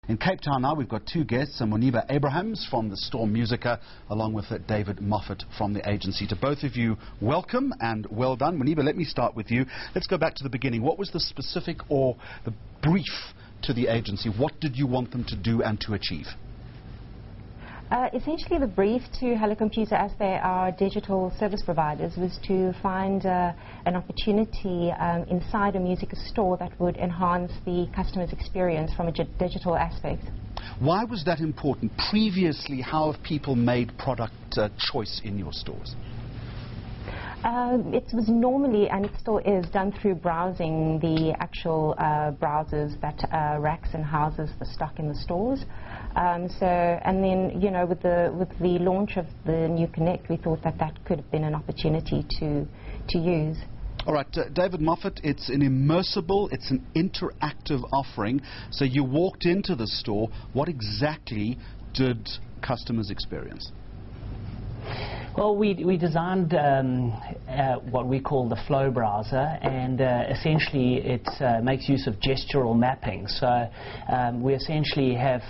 In Cape Town now, we've got two guests, Muniba Abrahams from the store Musica, along with David Moffat from the agency. To both of you, welcome and well done. Muniba, let me start with you. Let's go back to the beginning. What was the specific or the brief to the agency? What did you want them to do and to achieve? Essentially, the brief to Hello Computer, as they are digital service providers, was to find an opportunity inside a Musica store that would enhance the customer's experience from a digital aspect. Why was that important? Previously, how have people made product choice in your stores? It was normally, and it still is, done through browsing the actual browsers that racks and houses the stock in the stores. And then, you know, with the launch of the new Connect, we thought that that could have been an opportunity to use. All right, David Moffat, it's an immersible, it's an interactive offering. So you walked into the store. What exactly did customers experience? Well, we designed what we call the Flow browser, and essentially it makes use of gestural mapping. So we essentially have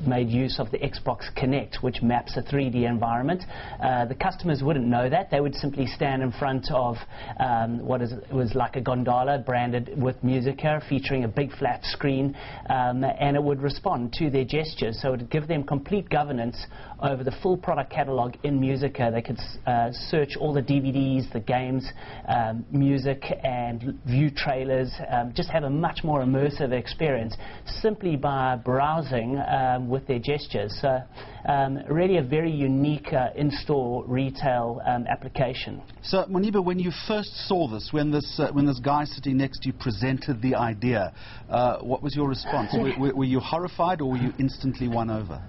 made use of the Xbox Connect, which maps a 3D environment. The customers wouldn't know that. They would simply stand in front of was like a gondola branded with Musica, featuring a big flat screen, and it would respond to their gestures. So it would give them complete governance over the full product catalog in Musica. They could search all the DVDs, the games, music, and view trailers, just have a much more immersive experience simply by browsing with their gestures. So really a very unique in-store retail application. So Muniba, when you first saw this, when this guy sitting next to you presented the idea, what was your response? Were you horrified, or were you instantly won over?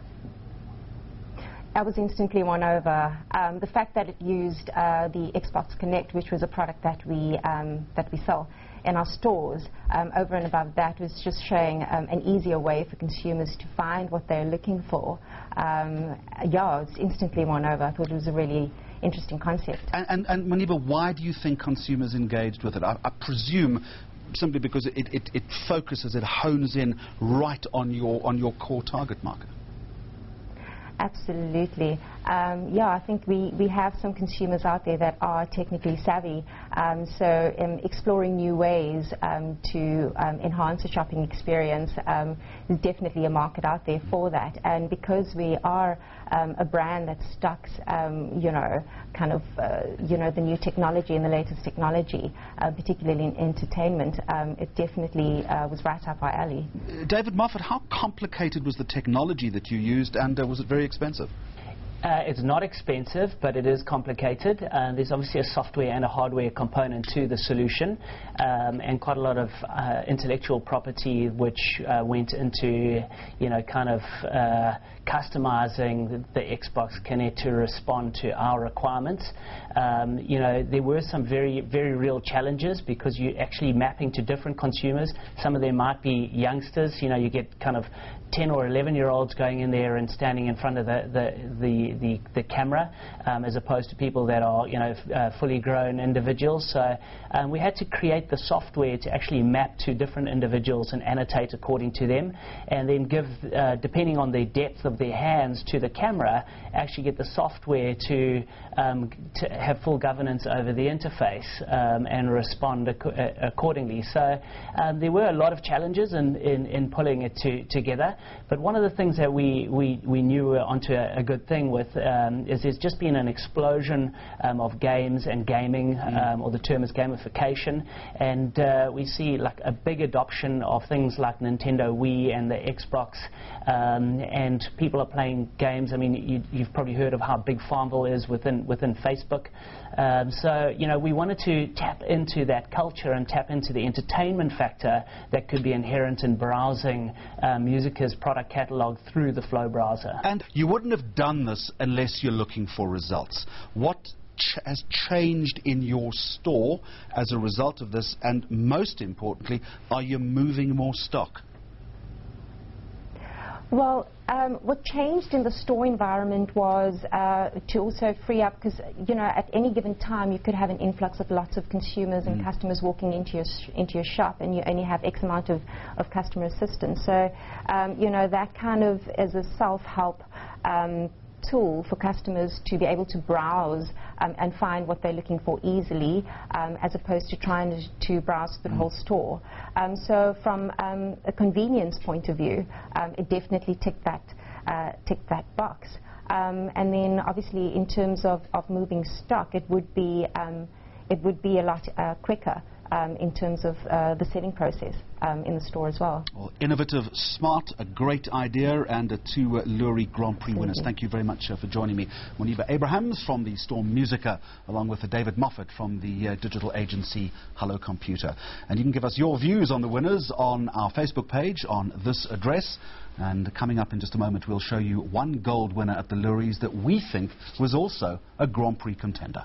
I was instantly won over. The fact that it used the Xbox Connect, which was a product that we sell in our stores, over and above that, was just showing an easier way for consumers to find what they're looking for. Yeah, I was instantly won over. I thought it was a really interesting concept. And Muniba, why do you think consumers engaged with it? I presume simply because it focuses, it hones in right on your core target market. Absolutely. Yeah, I think we have some consumers out there that are technically savvy, so exploring new ways to enhance the shopping experience, there's definitely a market out there for that. And because we are a brand that stocks, you know, kind of, you know, the new technology and the latest technology, particularly in entertainment, it definitely was right up our alley. David Moffat, how complicated was the technology that you used, and was it very expensive? It's not expensive, but it is complicated. There's obviously a software and a hardware component to the solution, and quite a lot of intellectual property which went into, you know, kind of customizing the Xbox Connect to respond to our requirements. You know, there were some very, very real challenges because you're actually mapping to different consumers. Some of them might be youngsters. You know, you get kind of 10 or 11-year-olds going in there and standing in front of the camera, as opposed to people that are, you know, fully grown individuals. So we had to create the software to actually map to different individuals and annotate according to them, and then give, depending on the depth of their hands to the camera, actually get the software to have full governance over the interface and respond accordingly. So there were a lot of challenges in pulling it together. But one of the things that we knew were onto a good thing with is there's just been an explosion of games and gaming, or the term is gamification, and we see like a big adoption of things like Nintendo Wii and the Xbox, and people are playing games. I mean, you've probably heard of how big Farmville is within Facebook. So, you know, we wanted to tap into that culture and tap into the entertainment factor that could be inherent in browsing Musica's product catalog through the Flow browser. And you wouldn't have done this unless you're looking for results. What has changed in your store as a result of this, and most importantly, are you moving more stock? Well, what changed in the store environment was to also free up, because at any given time you could have an influx of lots of consumers and customers walking into your shop, and you only have X amount of customer assistance. So that kind of is a self-help tool for customers to be able to browse and find what they're looking for easily, as opposed to trying to browse the whole store. So from a convenience point of view, it definitely ticked that box. And then obviously in terms of moving stock, it would be a lot quicker in terms of the selling process in the store as well. Well, innovative, smart, a great idea, and two Lurie Grand Prix winners. Thank you very much for joining me. Moniba Abrahams from the store Musica, along with David Moffat from the digital agency Hello Computer. And you can give us your views on the winners on our Facebook page on this address. And coming up in just a moment, we'll show you one gold winner at the Luries that we think was also a Grand Prix contender.